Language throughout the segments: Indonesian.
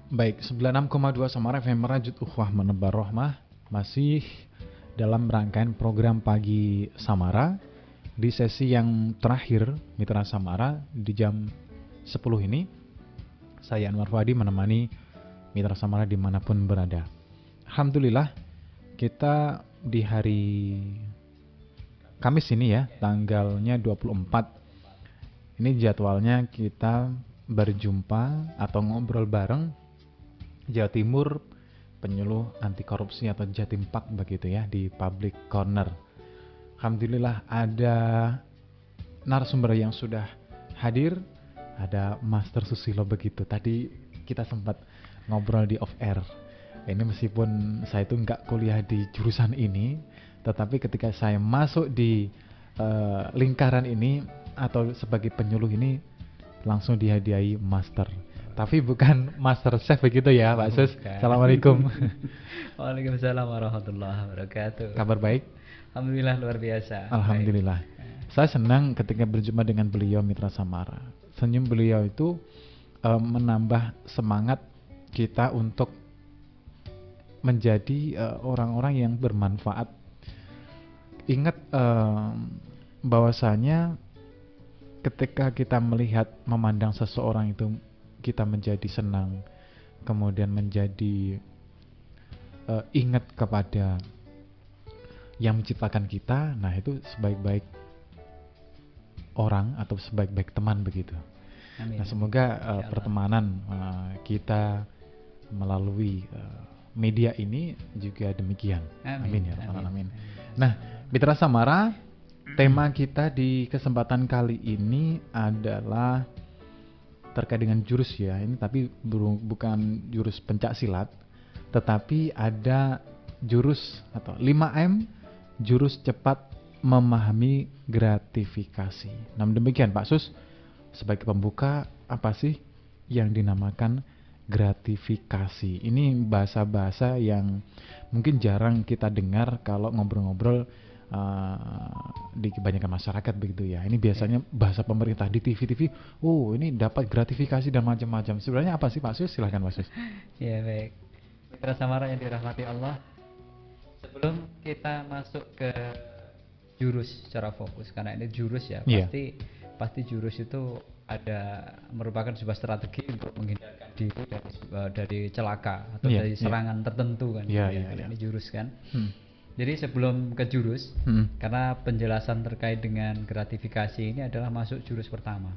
Baik, 96,2 Samara FM Merajut Ukhuwah Menebar Rahmah masih dalam rangkaian program Pagi Samara di sesi yang terakhir Mitra Samara di jam 10 ini. Saya Anwar Fuadi menemani Mitra Samara dimanapun berada. Alhamdulillah kita di hari Kamis ini ya, tanggalnya 24. Ini jadwalnya kita berjumpa atau ngobrol bareng Jawa Timur Penyuluh Anti Korupsi atau Jatimpak begitu ya di Public Corner. Alhamdulillah ada narasumber yang sudah hadir, ada Master Susilo begitu. Tadi kita sempat ngobrol di off air. Ini meskipun saya itu nggak kuliah di jurusan ini, tetapi ketika saya masuk di lingkaran ini atau sebagai penyuluh ini langsung dihadiahi master. Tapi bukan master chef begitu ya Pak Sus. Assalamualaikum. Waalaikumsalam warahmatullahi wabarakatuh. Kabar baik? Alhamdulillah luar biasa. Alhamdulillah. Baik. Saya senang ketika berjumpa dengan beliau Mitra Samara. Senyum beliau itu menambah semangat kita untuk menjadi orang-orang yang bermanfaat. Ingat bahwasanya ketika kita melihat memandang seseorang itu kita menjadi senang, kemudian menjadi ingat kepada yang menciptakan kita. Nah itu sebaik-baik orang atau sebaik-baik teman begitu. Amin. Nah semoga pertemanan kita melalui media ini juga demikian. Amin ya rabbal alamin. Nah Mitra Samara, tema kita di kesempatan kali ini adalah terkait dengan jurus ya. Ini tapi bukan jurus pencak silat, tetapi ada jurus atau 5M, jurus cepat memahami gratifikasi. Nah demikian Pak Sus, sebagai pembuka apa sih yang dinamakan gratifikasi? Ini bahasa-bahasa yang mungkin jarang kita dengar kalau ngobrol-ngobrol di kebanyakan masyarakat begitu ya. Ini biasanya bahasa pemerintah di TV-TV. Oh ini dapat gratifikasi dan macam-macam. Sebenarnya apa sih Pak Sus? Silahkan Pak Sus. Ya baik. Mitra Samara yang dirahmati Allah. Sebelum kita masuk ke jurus secara fokus, karena ini jurus ya, pasti jurus itu ada merupakan sebuah strategi untuk menghindarkan diri dari celaka atau dari serangan tertentu kan. Ini jurus kan. Jadi sebelum ke jurus, karena penjelasan terkait dengan gratifikasi ini adalah masuk jurus pertama.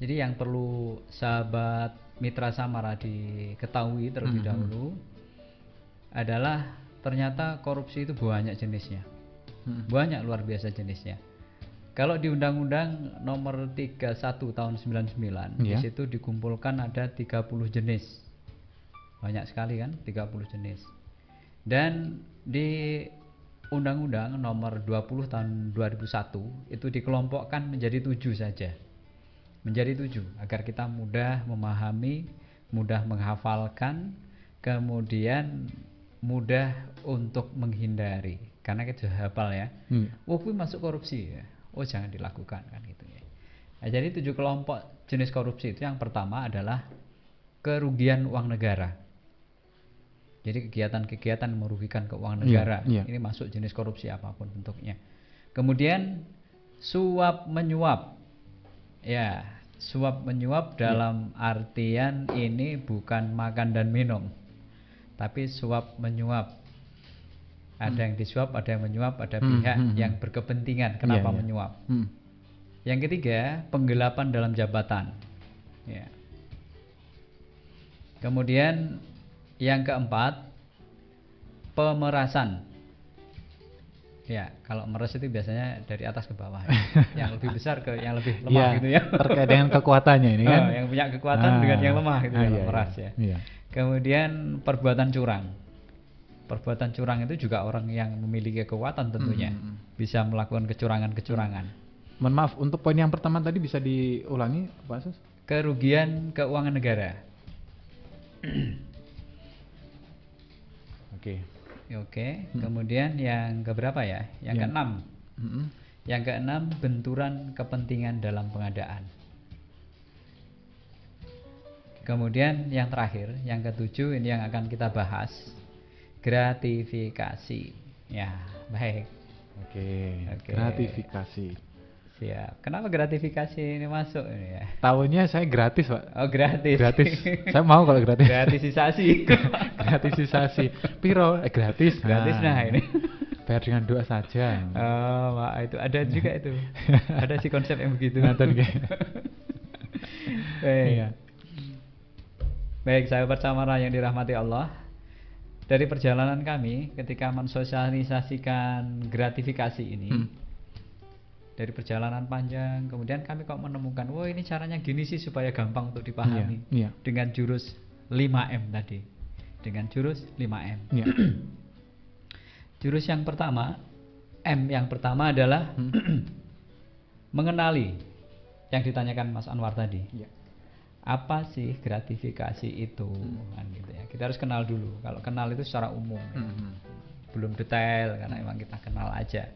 Jadi yang perlu sahabat Mitra Samara diketahui terlebih dahulu adalah ternyata korupsi itu banyak jenisnya. Banyak luar biasa jenisnya. Kalau di Undang-Undang nomor 31 tahun 99, di situ dikumpulkan ada 30 jenis. Banyak sekali kan, 30 jenis. Dan di Undang-Undang nomor 20 tahun 2001 itu dikelompokkan menjadi 7 saja. Menjadi 7 agar kita mudah memahami, mudah menghafalkan, kemudian mudah untuk menghindari. Karena kita sudah hafal ya. Oh, ini masuk korupsi ya. Oh, jangan dilakukan kan gitu ya. Nah, jadi 7 kelompok jenis korupsi itu yang pertama adalah kerugian uang negara. Jadi kegiatan-kegiatan merugikan keuangan negara, ini masuk jenis korupsi apapun bentuknya. Kemudian suap menyuap, ya suap menyuap dalam artian ini bukan makan dan minum, tapi suap menyuap. Ada yang disuap, ada yang menyuap, ada pihak yang berkepentingan kenapa menyuap. Yang ketiga penggelapan dalam jabatan. Ya. Kemudian yang keempat, pemerasan. Ya, kalau meres itu biasanya dari atas ke bawah ya. Yang lebih besar ke yang lebih lemah gitu ya. Terkait dengan kekuatannya ini kan. Yang punya kekuatan dengan yang lemah gitu ya, meras ya. Kemudian perbuatan curang. Perbuatan curang itu juga orang yang memiliki kekuatan tentunya bisa melakukan kecurangan-kecurangan. Mohon maaf, untuk poin yang pertama tadi bisa diulangi Pak Sus? Kerugian keuangan negara. Oke. Kemudian yang keberapa ya? Yang keenam. Yang keenam, benturan kepentingan dalam pengadaan. Kemudian yang terakhir, yang ketujuh ini yang akan kita bahas, gratifikasi. Ya, baik. Oke. Gratifikasi. Siap. Kenapa gratifikasi ini masuk ini ya? Tahunya saya gratis, Pak. Oh, gratis. Gratis. Saya mau kalau gratis. Gratisisasi. Gratisisasi. Piro? Gratis. Gratis nah ini. Bayar dengan doa saja. Oh, Pak, itu ada juga itu. Ada sih konsep yang begitu. Nonton Baik. Baik, sahabat Samara yang dirahmati Allah. Dari perjalanan kami ketika mensosialisasikan gratifikasi ini, dari perjalanan panjang, kemudian kami kok menemukan, wah ini caranya gini sih supaya gampang untuk dipahami. Dengan jurus 5M tadi. Dengan jurus 5M. Jurus yang pertama, M yang pertama adalah mengenali yang ditanyakan Mas Anwar tadi. Apa sih gratifikasi itu? Kan gitu ya. Kita harus kenal dulu. Kalau kenal itu secara umum, belum detail karena memang kita kenal aja.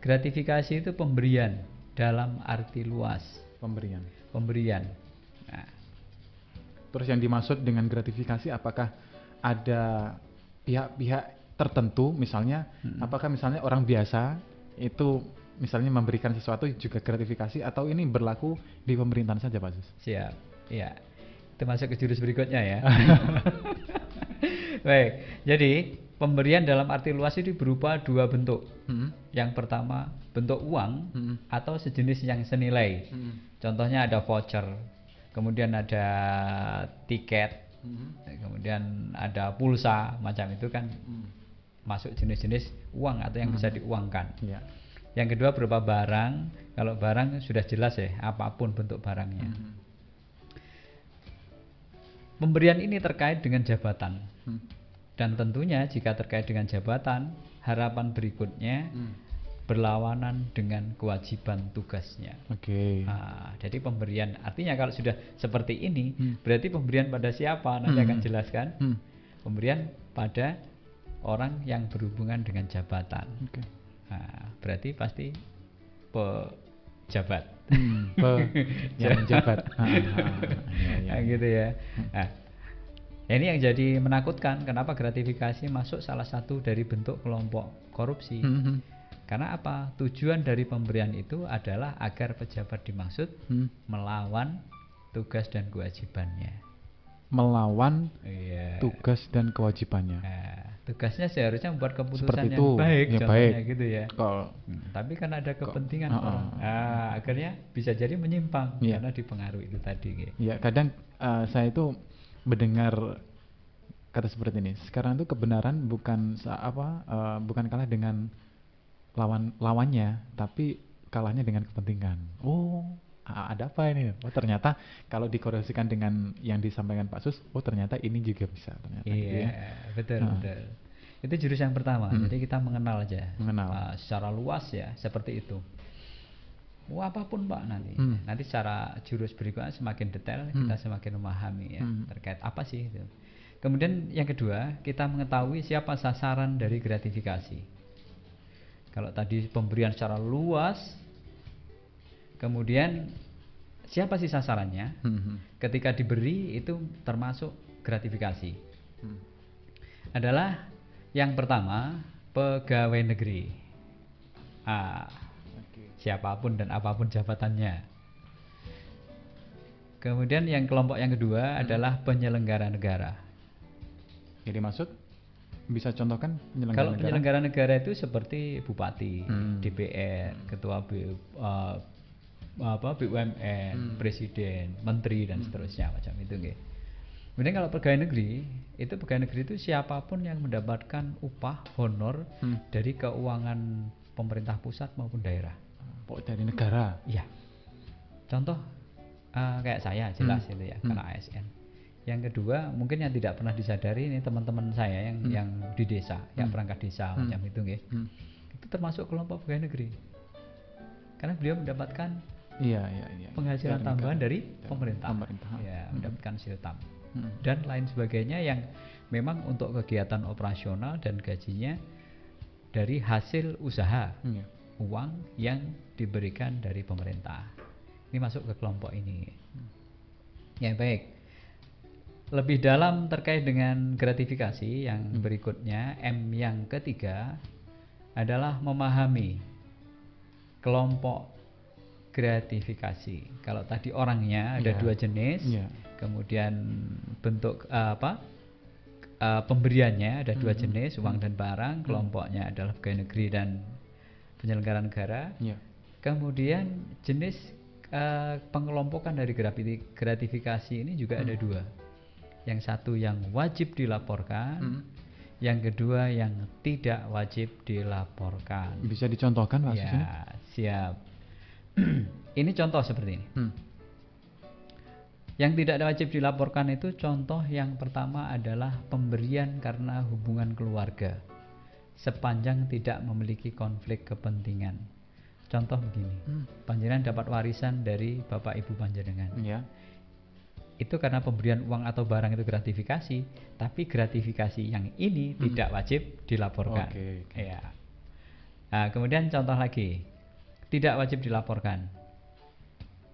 Gratifikasi itu pemberian dalam arti luas. Pemberian. Nah. Terus yang dimaksud dengan gratifikasi apakah ada pihak-pihak tertentu, misalnya apakah misalnya orang biasa itu misalnya memberikan sesuatu juga gratifikasi, atau ini berlaku di pemerintahan saja, Pak Sus? Siap. Ya, itu masuk ke jurus berikutnya ya. Baik, jadi pemberian dalam arti luas itu berupa dua bentuk. Yang pertama bentuk uang atau sejenis yang senilai. Contohnya ada voucher, kemudian ada tiket, kemudian ada pulsa, macam itu kan masuk jenis-jenis uang atau yang bisa diuangkan. Yang kedua berupa barang. Kalau barang sudah jelas ya, apapun bentuk barangnya. Pemberian ini terkait dengan jabatan. Dan tentunya jika terkait dengan jabatan, harapan berikutnya berlawanan dengan kewajiban tugasnya. Nah, jadi pemberian, artinya kalau sudah seperti ini, berarti pemberian pada siapa? Nanti akan jelaskan. Pemberian pada orang yang berhubungan dengan jabatan. Nah, berarti pasti pejabat. Yang menjabat. Gitu ya. Nah, ini yang jadi menakutkan. Kenapa gratifikasi masuk salah satu dari bentuk kelompok korupsi? Karena apa? Tujuan dari pemberian itu adalah agar pejabat dimaksud melawan tugas dan kewajibannya. Melawan tugas dan kewajibannya. Tugasnya seharusnya membuat keputusan seperti yang itu, baik, ya contohnya baik. gitu ya. Tapi karena ada kepentingan orang, akhirnya bisa jadi menyimpang karena dipengaruhi itu tadi. Ya, kadang saya itu mendengar kata seperti ini. Sekarang itu kebenaran bukan bukan kalah dengan lawannya, tapi kalahnya dengan kepentingan. Ada apa ini? Ternyata kalau dikorelasikan dengan yang disampaikan Pak Sus, ternyata ini juga bisa ternyata. Betul. Itu jurus yang pertama. Jadi kita mengenal aja. Secara luas ya, seperti itu. Apapun Pak nanti. Nanti secara jurus berikutnya semakin detail kita semakin memahami ya terkait apa sih itu. Kemudian yang kedua, kita mengetahui siapa sasaran dari gratifikasi. Kalau tadi pemberian secara luas, kemudian siapa sih sasarannya? Ketika diberi itu termasuk gratifikasi. Adalah yang pertama pegawai negeri. Siapapun dan apapun jabatannya. Kemudian yang kelompok yang kedua adalah penyelenggara negara. Jadi maksud bisa contohkan penyelenggara kalau negara? Penyelenggara negara itu seperti bupati, DPR, ketua BUMN, presiden, menteri dan seterusnya macam itu. Kemudian kalau pegawai negeri itu siapapun yang mendapatkan upah honor dari keuangan pemerintah pusat maupun daerah. Dari negara? Iya. Contoh kayak saya jelas itu ya, karena ASN. Yang kedua mungkin yang tidak pernah disadari ini teman-teman saya yang di desa, yang perangkat desa macam itu itu termasuk kelompok pegawai negeri. Karena beliau mendapatkan penghasilan tambahan dari pemerintah. Ya, mendapatkan siltam dan lain sebagainya yang memang untuk kegiatan operasional dan gajinya dari hasil usaha uang yang diberikan dari pemerintah. Ini masuk ke kelompok ini. Ya baik. lebih dalam terkait dengan gratifikasi yang berikutnya, M yang ketiga adalah memahami kelompok gratifikasi. Kalau tadi orangnya ada dua jenis, kemudian bentuk pemberiannya ada dua jenis, uang dan barang. Kelompoknya adalah pegawai negeri dan penyelenggara negara. Kemudian jenis pengelompokan dari gratifikasi ini juga ada dua. Yang satu yang wajib dilaporkan, yang kedua yang tidak wajib dilaporkan. Bisa dicontohkan Pak? Ya, siap. Ini contoh seperti ini. Yang tidak wajib dilaporkan itu contoh yang pertama adalah pemberian karena hubungan keluarga sepanjang tidak memiliki konflik kepentingan. Contoh begini, panjenengan dapat warisan dari bapak ibu panjenengan. Itu karena pemberian uang atau barang itu gratifikasi, tapi gratifikasi yang ini tidak wajib dilaporkan. Ya. Nah, kemudian contoh lagi, tidak wajib dilaporkan.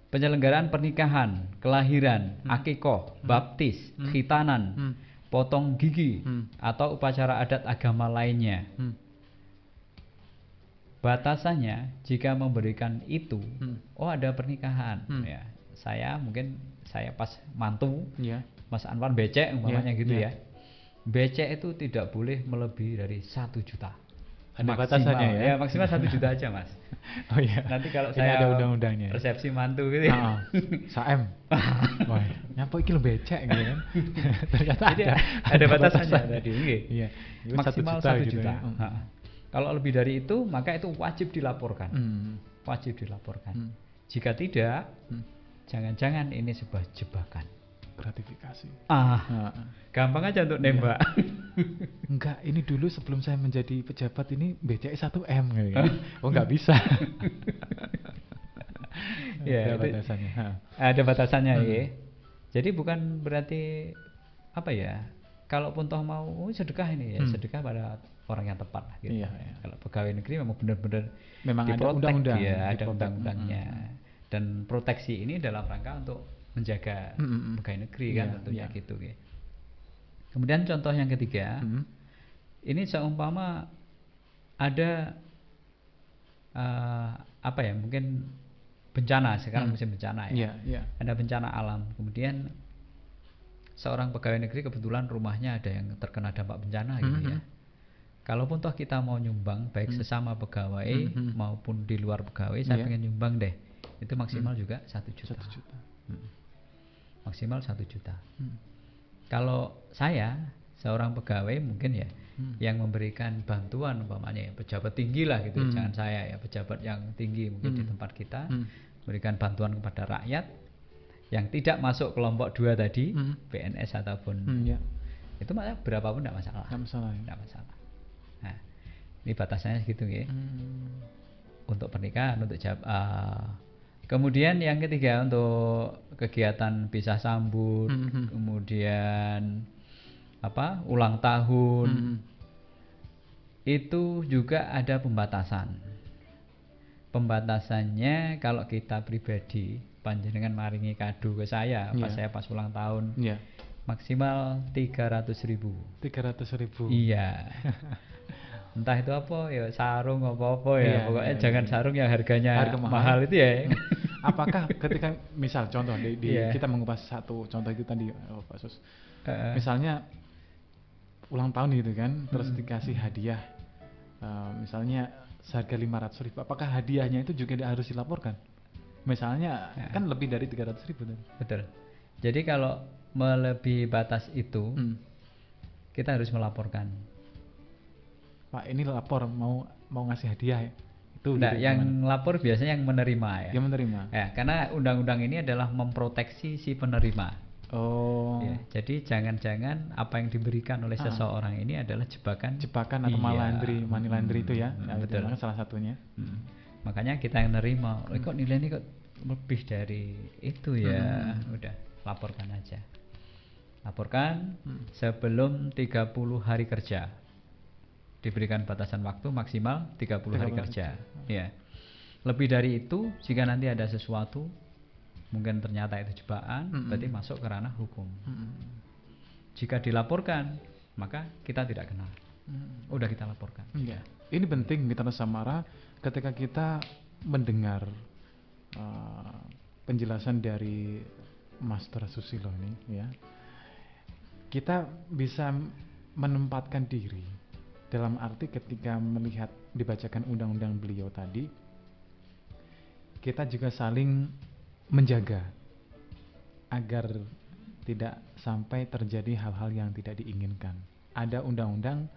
Penyelenggaraan pernikahan, kelahiran, akikoh, baptis, khitanan, potong gigi, atau upacara adat agama lainnya. Batasannya jika memberikan itu, ada pernikahan. Ya, saya pas mantu, Mas Anwar becek umpamanya gitu ya. Becek itu tidak boleh melebihi dari 1 juta. Ada batasannya ya? Ya maksimal 1 juta aja Mas. Oh iya. Nanti kalau ini saya ada undang-undangnya. Resepsi mantu gitu ya. Saem. Wah, nyapa iki lho becek gitu kan. Ternyata jadi ada batasannya tadi. Iya. Maksimal 1 juta. Ya. Kalau lebih dari itu maka itu wajib dilaporkan. Wajib dilaporkan. Jika tidak, jangan-jangan ini sebuah jebakan. Gratifikasi. Gampang aja untuk nembak. Enggak, ini dulu sebelum saya menjadi pejabat ini BCI 1M gitu. Oh, enggak bisa. Ya, ada batasannya. Ada batasannya ya. Jadi bukan berarti apa ya? Kalaupun toh mau sedekah ini ya, sedekah pada orang yang tepat lah gitu. Kalau pegawai negeri memang benar-benar ada undang-undang, ada undang-undangnya. Dan proteksi ini dalam rangka untuk menjaga pegawai negeri kan tentunya gitu ya. Kemudian contoh yang ketiga, ini seumpama ada mungkin bencana, sekarang musim bencana ya. Ada bencana alam, kemudian seorang pegawai negeri kebetulan rumahnya ada yang terkena dampak bencana gitu ya. Kalaupun toh kita mau nyumbang baik sesama pegawai maupun di luar pegawai, saya pengen nyumbang deh, itu maksimal juga 1 juta. Maksimal 1 juta. Kalau saya seorang pegawai mungkin ya yang memberikan bantuan umpamanya ya, pejabat tinggi lah gitu, jangan saya ya, pejabat yang tinggi mungkin di tempat kita memberikan bantuan kepada rakyat yang tidak masuk kelompok 2 tadi, PNS ataupun itu berapapun tidak masalah. Tidak masalah. Nah, ini batasannya segitu ya. Untuk pernikahan, untuk kemudian yang ketiga untuk kegiatan pisah sambut, kemudian ulang tahun, itu juga ada pembatasan. Pembatasannya kalau kita pribadi, panjenengan maringi kado ke saya pas ulang tahun, maksimal 300.000. 300.000. Iya. Entah itu apa ya, sarung apa ya, pokoknya jangan sarung yang harga mahal itu ya. Apakah ketika misal contoh kita mengupas satu contoh itu tadi Pak Sus, misalnya ulang tahun gitu kan, terus dikasih hadiah misalnya seharga 500.000, apakah hadiahnya itu juga harus dilaporkan? Misalnya kan lebih dari 300.000 tadi. Betul. Jadi kalau melebihi batas itu kita harus melaporkan. Pak, ini lapor mau ngasih hadiah ya. Itu nah, gitu, yang lapor biasanya yang menerima ya. Yang menerima. Ya, karena undang-undang ini adalah memproteksi si penerima. Oh. Ya, jadi jangan-jangan apa yang diberikan oleh seseorang ini adalah jebakan atau money laundry itu ya. Betul. Salah satunya. Makanya kita yang nerima, kok nilainya kok lebih dari itu ya. Udah, laporkan aja. Laporkan sebelum 30 hari kerja. Diberikan batasan waktu maksimal 30 hari kerja. Ya. Lebih dari itu, jika nanti ada sesuatu mungkin ternyata itu jebakan, berarti masuk ke ranah hukum. jika dilaporkan maka kita tidak kenal. Udah kita laporkan. Iya. Ini penting Mitra Samara ketika kita mendengar penjelasan dari Master Susilo ini ya. Kita bisa menempatkan diri dalam arti ketika melihat dibacakan undang-undang beliau tadi, kita juga saling menjaga agar tidak sampai terjadi hal-hal yang tidak diinginkan. Ada undang-undang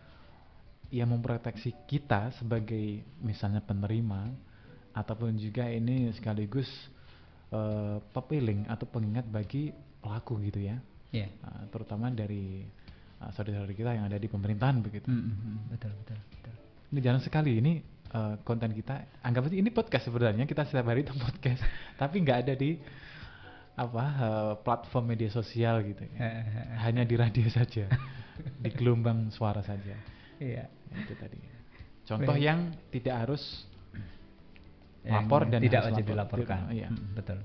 yang memproteksi kita sebagai misalnya penerima, ataupun juga ini sekaligus pepiling atau pengingat bagi pelaku gitu ya. Yeah. Terutama dari saudara-saudara kita yang ada di pemerintahan begitu. Betul. Ini jarang sekali ini konten kita, anggap aja ini podcast sebenarnya, kita setiap hari itu podcast, tapi nggak ada di platform media sosial gitu ya. Hanya di radio saja, di gelombang suara saja. Iya. Itu tadi. Contoh yang tidak harus lapor dan tidak harus wajib dilaporkan. Iya. Betul.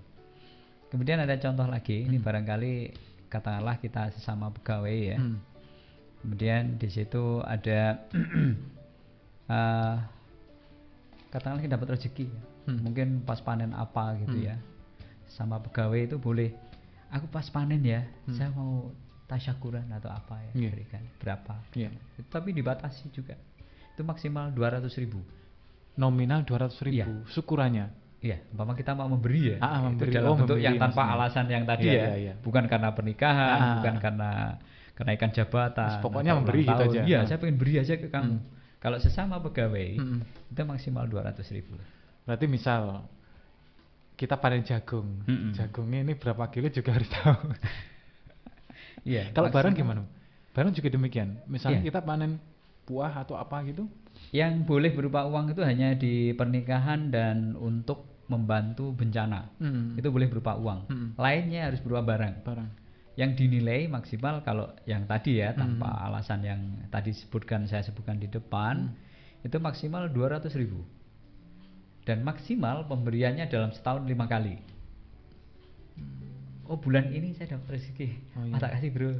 Kemudian ada contoh lagi, ini barangkali katakanlah kita sesama pegawai ya. Kemudian di situ ada katakanlah kita dapat rezeki ya. Mungkin pas panen apa gitu ya. Sama pegawai itu boleh, aku pas panen ya, saya mau tasyakuran atau apa ya, berikan berapa. Tapi dibatasi juga. Itu maksimal 200.000. Nominal 200.000 Iya. Syukurannya. Iya, umpama kita mau memberi ya, memberi. itu dalam bentuk memberi yang tanpa maksudnya. alasan yang tadi Iya. bukan karena pernikahan, bukan karena kenaikan jabatan. Pokoknya atau memberi ulang gitu tahun. aja. Iya, saya pengen beri aja ke kamu. Kalau sesama pegawai itu maksimal 200.000. Berarti misal kita panen jagung, jagungnya ini berapa kilo juga harus tahu. Iya. Kalau barang gimana? Barang juga demikian. Misalnya kita panen buah atau apa gitu. Yang boleh berupa uang itu hanya di pernikahan dan untuk membantu bencana. Itu boleh berupa uang. Lainnya harus berupa barang. Yang dinilai maksimal kalau yang tadi ya, tanpa alasan yang tadi saya sebutkan di depan, itu maksimal 200.000. Dan maksimal pemberiannya dalam setahun 5 kali. Oh, bulan ini saya dapat rezeki. Tak kasih bro.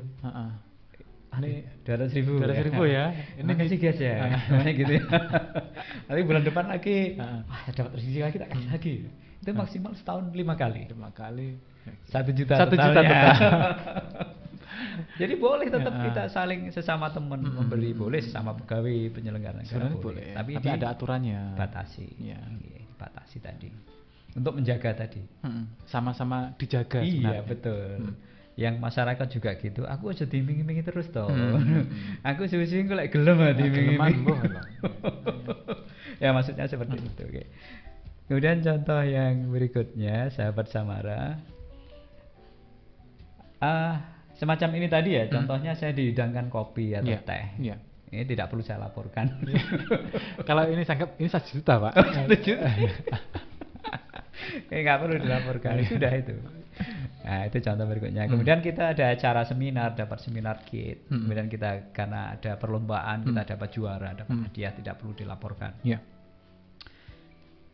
Ini 200.000 ya. Ini kasih guys ya. Namanya gitu ya. Nanti bulan depan lagi saya dapat rezeki lagi, tak kasih lagi. Itu maksimal setahun 5 kali. 5 kali 1 juta. 1 juta total. Jadi boleh tetap kita saling sesama teman memberi, boleh sesama pegawai penyelenggara negara boleh. Tapi ada aturannya. Batasi. Iya. Batasi tadi. Untuk menjaga tadi. Sama-sama dijaga sebenarnya. Iya, betul. Yang masyarakat juga gitu, aku aja diiming-imingi terus toh. Aku suwi-suwi kok lek gelem diiming-imingi. Ya maksudnya seperti itu. Oke. Kemudian contoh yang berikutnya, sahabat Samara. Semacam ini tadi ya, contohnya saya dihidangkan kopi atau teh. Ini tidak perlu saya laporkan. Kalau ini sangkap ini 1 juta, Pak. 1 juta. Nggak perlu dilaporkan. Sudah itu. Nah, itu contoh berikutnya. Kemudian kita ada acara seminar, dapat seminar kit. Kemudian kita karena ada perlombaan, kita dapat juara, dapat hadiah, tidak perlu dilaporkan.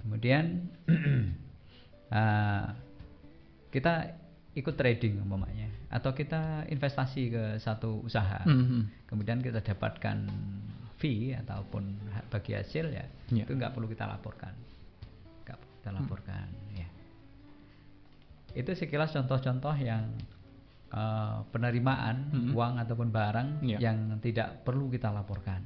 Kemudian kita ikut trading umpamanya, atau kita investasi ke satu usaha. Kemudian kita dapatkan fee ataupun bagi hasil ya, itu nggak perlu kita laporkan. Nggak perlu kita laporkan ya. Itu sekilas contoh-contoh yang penerimaan uang ataupun barang yang tidak perlu kita laporkan.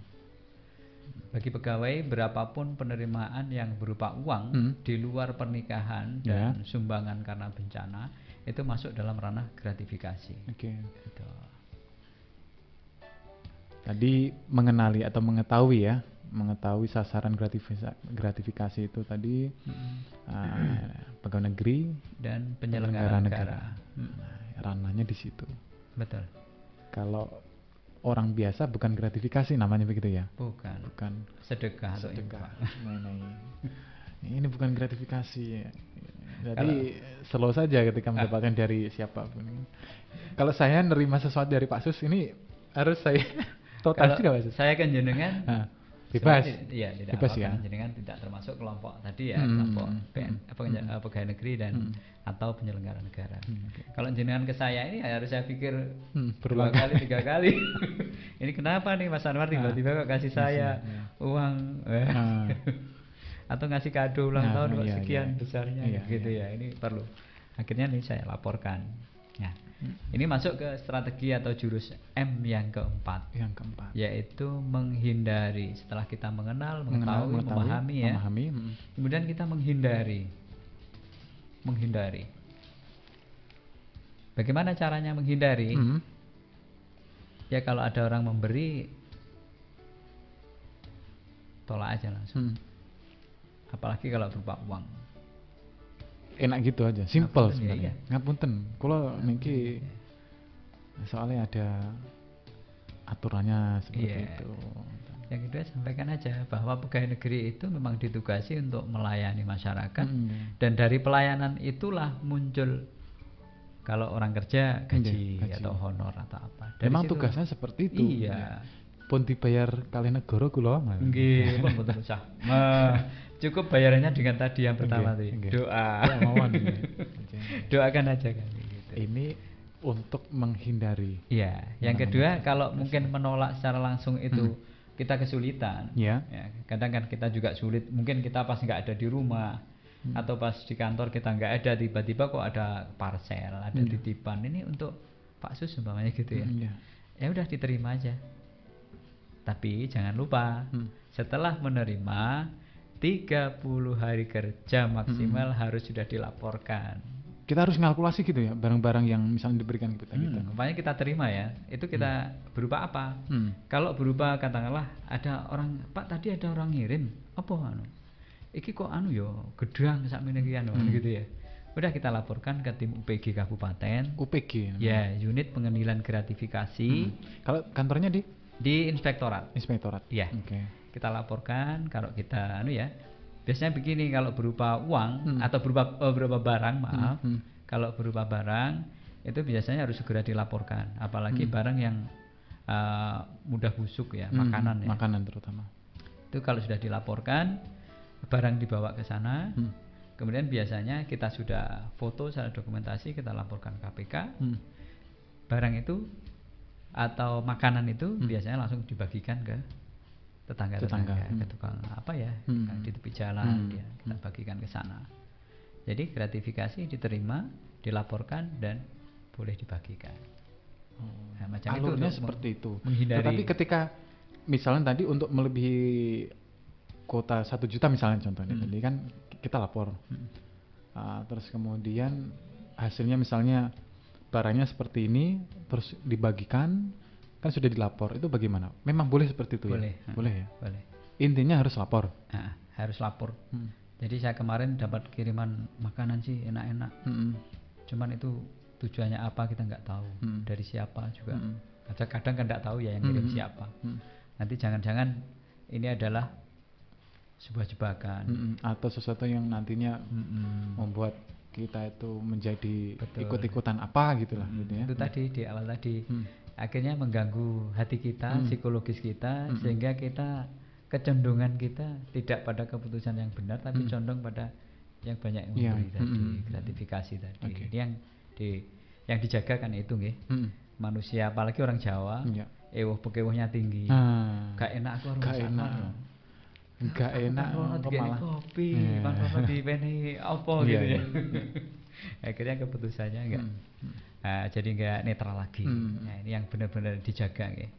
Bagi pegawai, berapapun penerimaan yang berupa uang di luar pernikahan dan sumbangan karena bencana, itu masuk dalam ranah gratifikasi. Gitu. Tadi mengenali atau mengetahui sasaran gratifikasi itu tadi pegawai negeri dan penyelenggara negara. Ranahnya di situ. Betul. Kalau orang biasa bukan gratifikasi namanya begitu ya? Bukan. Sedekah. Ini bukan gratifikasi. Jadi slow saja ketika mendapatkan dari siapapun. Kalau saya nerima sesuatu dari Pak Sus ini harus saya total juga Pak Sus. Saya kan jenengan bebas. Iya, tidak bebas apa-apa. ya. Jenengan tidak termasuk kelompok tadi ya, kelompok pegawai negeri dan atau penyelenggara negara. Okay. Kalau jenengan ke saya ini harus saya pikir 2 berulang kali 3 kali. Ini kenapa nih Mas Anwar tiba-tiba kok kasih saya uang atau ngasih kado ulang tahun kok sekian besarnya gitu ya. Ini perlu. Akhirnya nih saya laporkan. Nah, ini masuk ke strategi atau jurus M yang keempat. Yaitu menghindari. Setelah kita mengenal, mengetahui, memahami ya. Kemudian kita menghindari. Bagaimana caranya menghindari? Ya kalau ada orang memberi, tolak aja langsung. Apalagi kalau berupa uang. Enak gitu aja, simple sebenarnya. Ngapunten, kalau niki soalnya ada aturannya seperti itu. Yang kedua sampaikan aja bahwa pegawai negeri itu memang ditugasi untuk melayani masyarakat dan dari pelayanan itulah muncul kalau orang kerja gaji. Atau honor atau apa. Dari memang tugasnya seperti itu. Iya. Pun dibayar kali negara kula mah. Nggih, pun mboten usah. Cukup bayarannya dengan tadi yang pertama tadi. Doa. Doakan aja kan gitu. Ini untuk menghindari. Iya, yang kedua kalau mungkin menolak secara langsung itu kita kesulitan. Ya, kadang kan kita juga sulit. Mungkin kita pas nggak ada di rumah atau pas di kantor kita nggak ada, tiba-tiba kok ada parcel, ada titipan. Ini untuk Pak Sus umpamanya gitu ya. Ya udah diterima aja. Tapi jangan lupa setelah menerima 30 hari kerja maksimal harus sudah dilaporkan. Kita harus ngalkulasi gitu ya, barang-barang yang misalnya diberikan kita. Makanya kita terima ya, itu kita berupa apa? Kalau berupa katakanlah ada orang, Pak tadi ada orang ngirim, apa anu? Iki kok anu yo, gedang sakmene iki anu gitu ya. Udah kita laporkan ke tim UPG Kabupaten. UPG. Ya, unit pengendalian gratifikasi. Kalau kantornya di inspektorat. Ya. Kita laporkan kalau kita anu ya. Biasanya begini, kalau berupa uang atau berupa barang, maaf. Kalau berupa barang itu biasanya harus segera dilaporkan, apalagi barang yang mudah busuk ya, makanan ya. Makanan terutama. Itu kalau sudah dilaporkan, barang dibawa ke sana. Kemudian biasanya kita sudah foto secara dokumentasi, kita laporkan KPK. Barang itu atau makanan itu biasanya langsung dibagikan ke tetangga, ke tukang apa ya, di tepi jalan ya, kita bagikan ke sana. Jadi gratifikasi diterima, dilaporkan dan boleh dibagikan. Nah, macam alurnya itu seperti itu. Menghindari. Tetapi ketika misalnya tadi untuk melebihi kuota 1 juta misalnya contohnya, tadi kan kita lapor. Terus kemudian hasilnya misalnya barangnya seperti ini, terus dibagikan, kan sudah dilapor, itu bagaimana? Memang boleh seperti itu? Boleh. Ya? Boleh ya? Boleh. Intinya harus lapor? Harus lapor. Jadi saya kemarin dapat kiriman makanan sih enak-enak. Cuman itu tujuannya apa kita nggak tahu. Dari siapa juga. Kadang kan nggak tahu ya yang kirim siapa. Nanti jangan-jangan ini adalah sebuah jebakan. Atau sesuatu yang nantinya membuat kita itu menjadi ikut-ikutan apa gitu lah gitu ya. Itu tadi di awal tadi akhirnya mengganggu hati kita, psikologis kita, sehingga kita kecenderungan kita tidak pada keputusan yang benar tapi condong pada yang banyak yang memberi tadi, gratifikasi tadi. Ini yang dijaga kan itu nggih. Manusia apalagi orang Jawa, ewuh-pekewuhnya tinggi. Gak enak aku harus Enggak enak malah kopi, kalau dipeni apa gitu ya. Akhirnya keputusannya enggak. Jadi enggak netral lagi. Nah, ini yang benar-benar dijaga nggih.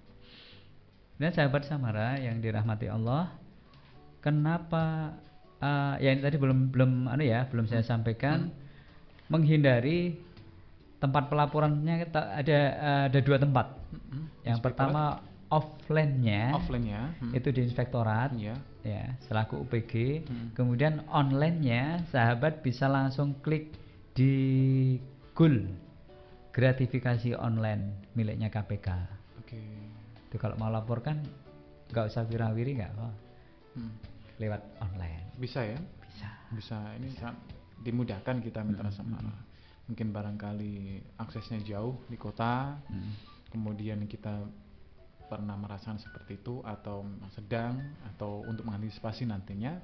Nah, sahabat Samara yang dirahmati Allah, kenapa ya ini tadi belum saya sampaikan, menghindari tempat pelaporannya ada 2 tempat. Yang pertama offline-nya itu di inspektorat ya selaku UPG. Kemudian online-nya sahabat bisa langsung klik di Google gratifikasi online miliknya KPK. Itu kalau mau laporkan nggak usah wirawiri, nggak lewat online. Bisa ya? Bisa. Ini sangat dimudahkan kita Mitra Samara. Mungkin barangkali aksesnya jauh di kota, kemudian kita pernah merasakan seperti itu atau sedang atau untuk mengantisipasi nantinya,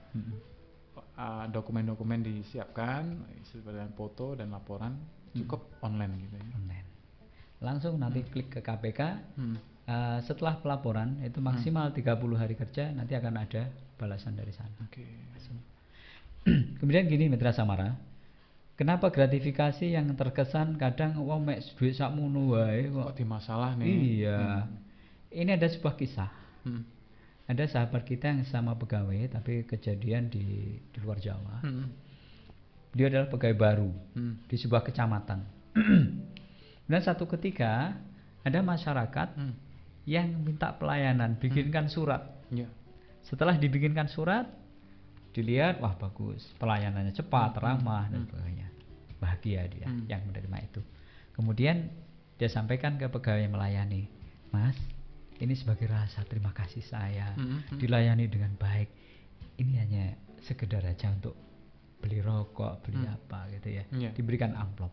dokumen-dokumen disiapkan seperti foto dan laporan cukup online gitu ya. Online. Langsung nanti klik ke KPK. Setelah pelaporan itu maksimal 30 hari kerja nanti akan ada balasan dari sana. Kemudian gini Mitra Samara, kenapa gratifikasi yang terkesan kadang wong mek duit sakmono wae kok di masalah nih. Iya. Ini ada sebuah kisah. Ada sahabat kita yang sama pegawai tapi kejadian di luar Jawa. Dia adalah pegawai baru di sebuah kecamatan. Dan satu ketika ada masyarakat yang minta pelayanan, bikinkan surat. Setelah dibikinkan surat, dilihat, wah bagus, pelayanannya cepat, ramah dan sebagainya. Bahagia dia yang menerima itu. Kemudian dia sampaikan ke pegawai yang melayani, Mas, ini sebagai rasa terima kasih saya dilayani dengan baik. Ini hanya sekedar aja untuk beli rokok, beli apa gitu ya. Diberikan amplop.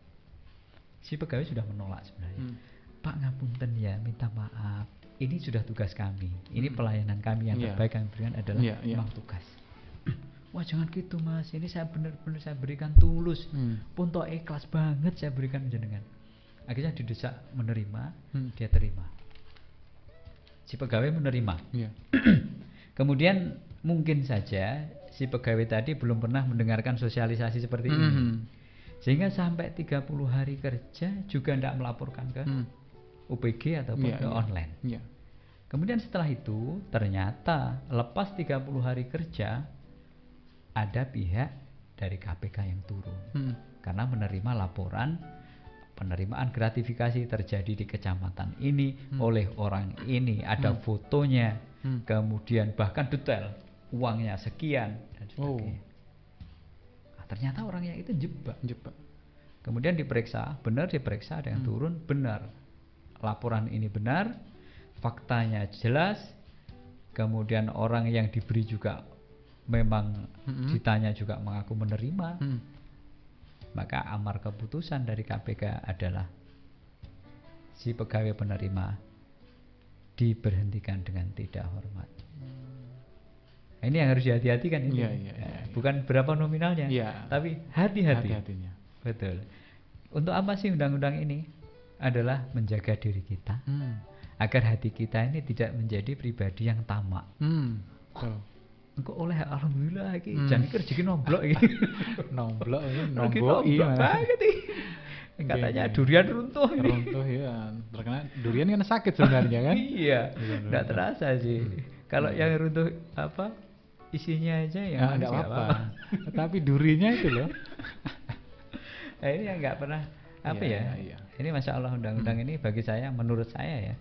Si pegawai sudah menolak sebenarnya. Pak ngapunten ya, minta maaf. Ini sudah tugas kami. Ini pelayanan kami yang terbaik yang berikan adalah memang tugas. Wah jangan gitu Mas, ini saya benar-benar saya berikan tulus, punto ikhlas banget saya berikan jenengan. Akhirnya didesak menerima, dia terima. Si pegawai menerima. Kemudian mungkin saja si pegawai tadi belum pernah mendengarkan sosialisasi seperti ini, sehingga sampai 30 hari kerja juga tidak melaporkan ke UPG ataupun ke online. Kemudian setelah itu ternyata lepas 30 hari kerja ada pihak dari KPK yang turun karena menerima laporan penerimaan gratifikasi terjadi di kecamatan ini oleh orang ini, ada fotonya, kemudian bahkan detail uangnya sekian dan sebagainya. Nah, ternyata orangnya itu jebak. Kemudian diperiksa, benar diperiksa, ada yang turun, benar laporan ini benar, faktanya jelas, kemudian orang yang diberi juga memang ditanya juga mengaku menerima, maka amar keputusan dari KPK adalah si pegawai penerima diberhentikan dengan tidak hormat. Nah, ini yang harus dihati-hati kan ini. Bukan berapa nominalnya, tapi hati-hatinya. Betul. Untuk apa sih undang-undang ini? Adalah menjaga diri kita agar hati kita ini tidak menjadi pribadi yang tamak. Engko oleh alhamdulillah iki jan iki rezeki nomblok iki. nomblok banget iki. Katanya durian runtuh ini. Runtuh ya. Terkena durian kan sakit sebenarnya kan? Iya. Enggak terasa sih. Kalau yang runtuh apa isinya aja ya enggak apa-apa. Tapi durinya itu loh. Nah, ini yang enggak pernah apa ya? Ini Masya Allah undang-undang ini bagi saya, menurut saya ya,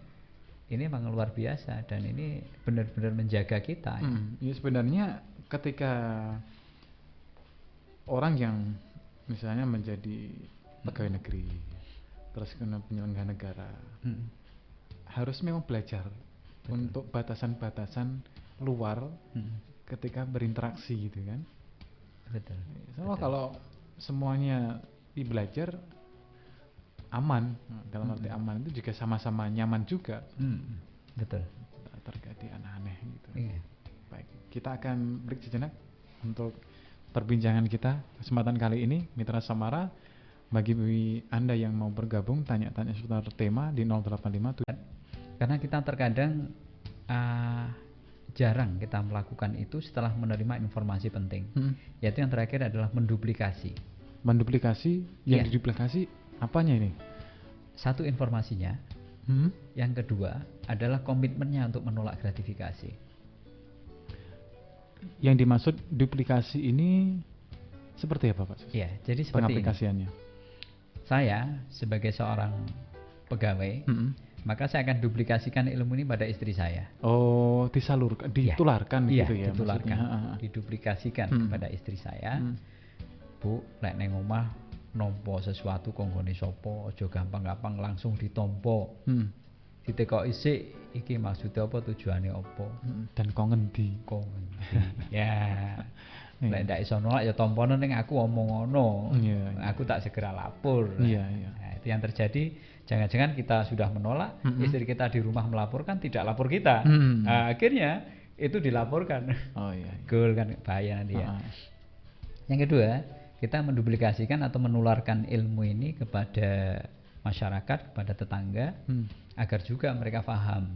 ini memang luar biasa dan ini benar-benar menjaga kita. Ya sebenarnya ketika orang yang misalnya menjadi pegawai negeri, terus kena penyelenggara negara, harus memang belajar untuk batasan-batasan luar ketika berinteraksi gitu kan. Sama kalau semuanya belajar aman, dalam arti aman itu juga sama-sama nyaman juga. Betul. Terjadi aneh-aneh gitu. Baik, kita akan break sejenak untuk perbincangan kita kesempatan kali ini. Mitra Samara, bagi Anda yang mau bergabung tanya-tanya seputar tema di 085. Karena kita terkadang jarang kita melakukan itu setelah menerima informasi penting. Yaitu yang terakhir adalah menduplikasi. Yang diduplikasi apanya ini? Satu, informasinya. Yang kedua adalah komitmennya untuk menolak gratifikasi. Yang dimaksud duplikasi ini seperti apa Pak? Ya, jadi seperti pengaplikasiannya. Saya sebagai seorang pegawai, maka saya akan duplikasikan ilmu ini pada istri saya. Oh, ditularkan gitu ya? Ditularkan, diduplikasikan pada istri saya. Bu, lek neng omah nompo sesuatu konggone sapa, aja gampang-gampang langsung ditompo. Ditekok isik iki maksudnya apa, tujuannya apa, dan kok ngendi. Ya. Lek ndak iso nolak ya tompono ning aku omong ngono. Aku tak segera lapor. Iya. itu yang terjadi. Jangan-jangan kita sudah menolak, istri kita di rumah melaporkan, tidak lapor kita. Nah, akhirnya itu dilaporkan. Oh iya. Goal kan bahaya nanti ya. Yang kedua, kita menduplikasikan atau menularkan ilmu ini kepada masyarakat, kepada tetangga, agar juga mereka paham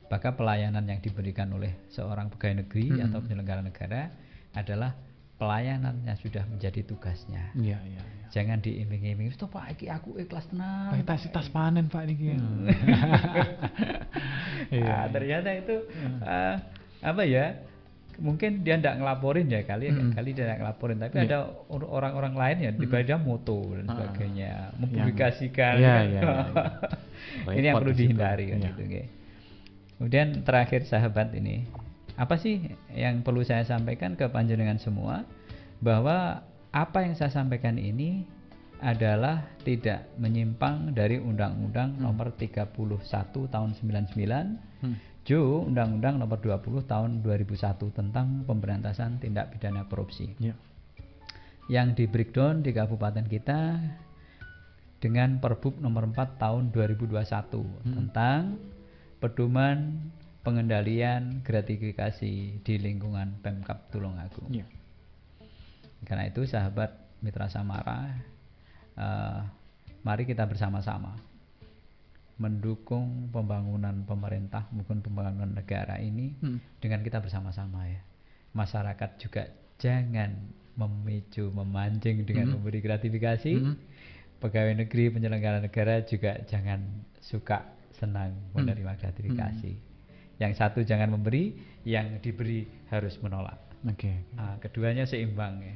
bahwa pelayanan yang diberikan oleh seorang pegawai negeri atau penyelenggara negara adalah pelayanan yang sudah menjadi tugasnya. Iya. Jangan diiming-iming, "Stop Pak, iki aku ikhlas tenan. Tas panen Pak niki." Ternyata itu apa ya? Mungkin dia tidak ngelaporin ya kali dia tidak ngelaporin, tapi ada orang-orang lain ya tiba-tiba dia moto dan sebagainya, mempublikasikan. Ini yang perlu dihindari kan gitu. Kemudian terakhir sahabat ini, apa sih yang perlu saya sampaikan ke panjenengan semua, bahwa apa yang saya sampaikan ini adalah tidak menyimpang dari Undang-Undang Nomor 31 Tahun 99, Undang-Undang Nomor 20 Tahun 2001 tentang pemberantasan tindak pidana korupsi. Yang di breakdown di kabupaten kita dengan Perbub Nomor 4 Tahun 2021 tentang pedoman pengendalian gratifikasi di lingkungan Pemkab Tulungagung. Karena itu sahabat Mitra Samara, mari kita bersama-sama mendukung pembangunan pemerintah maupun pembangunan negara ini dengan kita bersama-sama ya. Masyarakat juga jangan memancing dengan memberi gratifikasi. Pegawai negeri, penyelenggara negara juga jangan suka senang menerima gratifikasi. Yang satu jangan memberi, yang diberi harus menolak. Keduanya seimbang ya.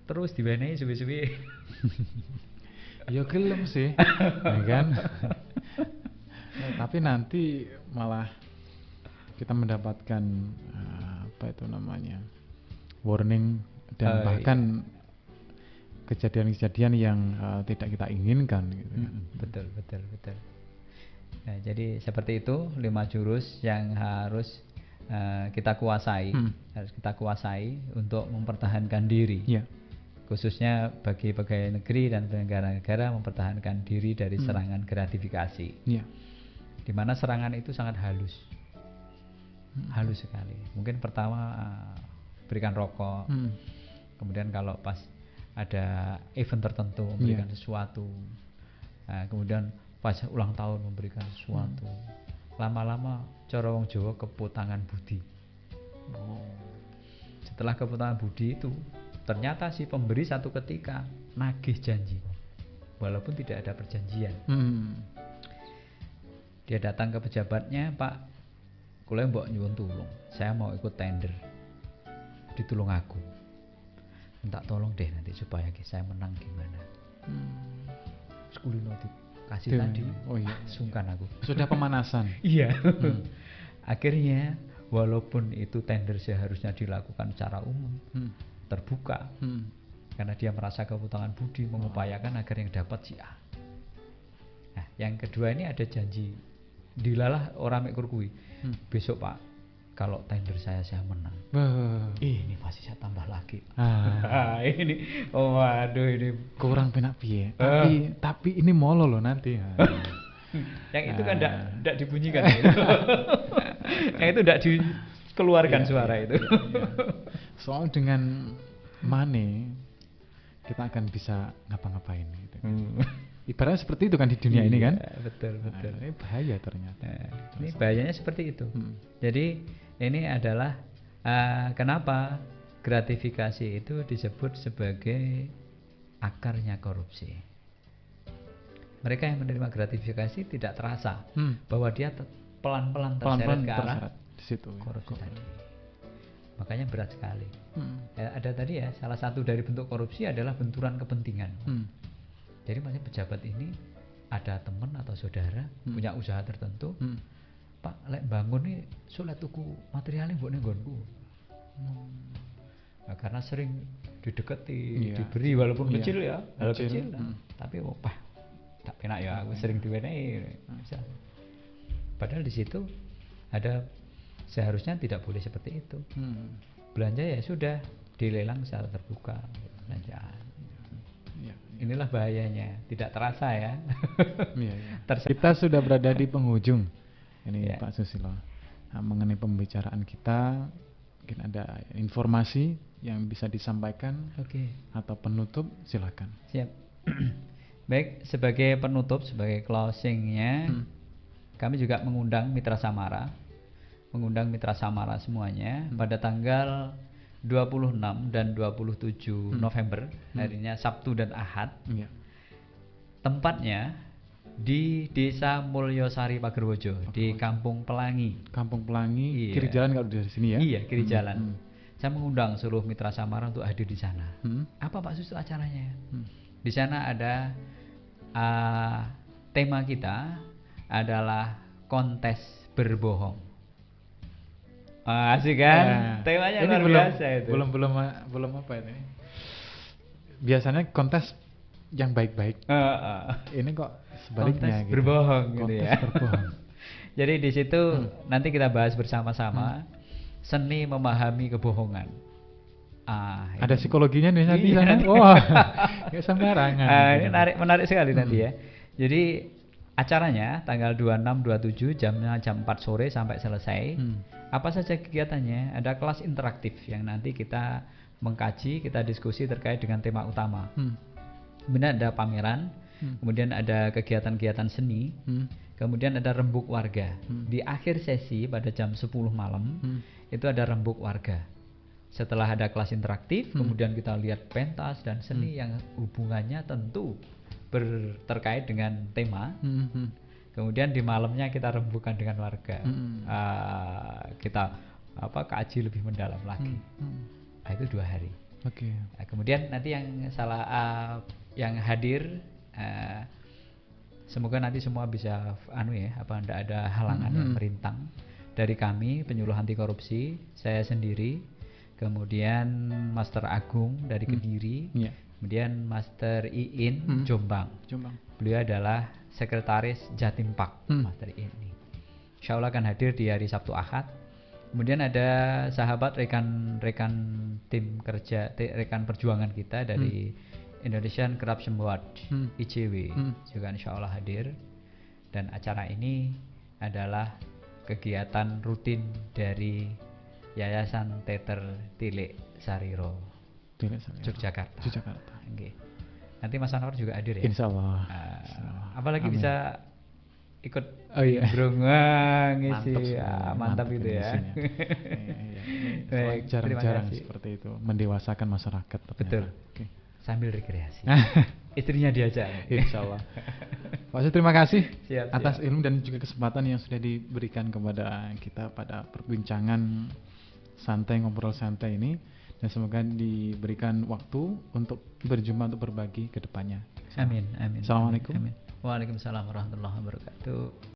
Terus diwenehi suwi-suwi. Ya gelem sih, ya kan? Tapi nanti malah kita mendapatkan apa itu namanya, warning dan bahkan kejadian-kejadian yang tidak kita inginkan gitu kan. Betul. Nah, jadi seperti itu 5 jurus yang harus kita kuasai, untuk mempertahankan diri. Khususnya bagi pegawai negeri dan penyelenggara negara mempertahankan diri dari serangan gratifikasi. Di mana serangan itu sangat halus sekali. Mungkin pertama berikan rokok, kemudian kalau pas ada event tertentu memberikan sesuatu, kemudian pas ulang tahun memberikan sesuatu. Lama-lama cara wong Jawa keputangan budi. Setelah keputangan budi itu, ternyata si pemberi satu ketika nagih janji walaupun tidak ada perjanjian. Dia datang ke pejabatnya, "Pak, kula mbok nyuwun tulung, saya mau ikut tender di Tulungagung. Minta tolong deh nanti supaya saya menang gimana." Sekulino dikasih tadi. Sungkan aku. Sudah pemanasan. Iya. Akhirnya walaupun itu tender seharusnya dilakukan secara umum, terbuka, karena dia merasa keputangan budi mengupayakan agar yang dapat si A. Nah, yang kedua ini ada janji, dilalah orang mekur kui. Besok Pak, kalau tender saya menang, ini pasti saya tambah lagi. Ini, waduh, ini kurang penak piye. Tapi ini molo loh nanti. Yang itu kan tidak dibunyikan. Yang itu tidak dikeluarkan suara itu. Soal dengan money kita akan bisa ngapa-ngapain gitu. Ibaratnya seperti itu kan di dunia ini kan. Betul. Ini bahaya ternyata. Ini bahayanya seperti itu. Jadi ini adalah kenapa gratifikasi itu disebut sebagai akarnya korupsi. Mereka yang menerima gratifikasi tidak terasa bahwa dia pelan-pelan terseret ke arah situ, korupsi tadi. Makanya berat sekali. Ada tadi ya, salah satu dari bentuk korupsi adalah benturan kepentingan. Jadi maksudnya pejabat ini ada teman atau saudara punya usaha tertentu, "Pak, lek bangun nih sulit tuku materialnya buat nggonku." Nah, karena sering didekati, diberi walaupun kecil ya, hal kecil. Tapi tak penak ya, aku sering diwenehi. Padahal di situ ada, seharusnya tidak boleh seperti itu. Belanja ya sudah dilelang secara terbuka belanjaan. inilah bahayanya, tidak terasa ya. Iya, iya. Kita sudah berada di penghujung ini Ya. Pak Susilo. Nah, mengenai pembicaraan kita, mungkin ada informasi yang bisa disampaikan atau penutup, silakan. Siap. Baik, sebagai penutup, sebagai closingnya, kami juga mengundang Mitra Samara, semuanya pada tanggal 26 dan 27 November, harinya Sabtu dan Ahad. Tempatnya di Desa Mulyosari Pagerwojo, di Kampung Pelangi. Kampung Pelangi, kiri jalan kalau dari sini ya? Iya, kiri jalan. Saya mengundang seluruh Mitra Samara untuk hadir di sana. Apa Pak Sus acaranya? Di sana ada tema kita adalah kontes berbohong. Asik kan? Temanya ini luar biasa itu. Belum apa ini? Biasanya kontes yang baik-baik. Ini kok sebaliknya kontes gitu. Berbohong gitu ya. Berbohong. Jadi di situ nanti kita bahas bersama-sama seni memahami kebohongan. Ada psikologinya nih nanti sana. Wah, nggak sembarangan. Ini menarik sekali nanti ya. Jadi acaranya tanggal 26, 27 jam 4 sore sampai selesai. Apa saja kegiatannya? Ada kelas interaktif yang nanti kita mengkaji, kita diskusi terkait dengan tema utama. Kemudian ada pameran, kemudian ada kegiatan-kegiatan seni, kemudian ada rembuk warga. Di akhir sesi pada jam 10 malam itu ada rembuk warga. Setelah ada kelas interaktif, kemudian kita lihat pentas dan seni yang hubungannya tentu terkait dengan tema. Kemudian di malamnya kita rembukan dengan warga. Kita kaji lebih mendalam lagi. Itu 2 hari. Kemudian nanti yang hadir, semoga nanti semua bisa tidak ada halangan yang merintang dari kami penyuluh anti korupsi, saya sendiri, kemudian Master Agung dari Kediri, kemudian Master Iin Jombang. Beliau adalah sekretaris Jatim Pak, Master Iin ini. Insya Allah akan hadir di hari Sabtu Ahad. Kemudian ada sahabat rekan tim kerja, rekan perjuangan kita dari Indonesian Corruption Watch, ICW, juga insya Allah hadir. Dan acara ini adalah kegiatan rutin dari Yayasan Teter Tilik Sariro, Yogyakarta. Nanti Mas Anwar juga hadir ya? Insya Allah. Apalagi Amin. Bisa ikut ngisi, mantap gitu ya. Jarang-jarang seperti itu mendewasakan masyarakat. Betul. Sambil rekreasi. Istrinya diajak. Insya Allah. Pak Sus, terima kasih atas siap. ilmu dan juga kesempatan yang sudah diberikan kepada kita pada perbincangan santai, ngobrol santai ini, dan semoga diberikan waktu untuk berjumpa, untuk berbagi ke depannya. Amin. Assalamualaikum. Amin. Waalaikumsalam warahmatullahi wabarakatuh.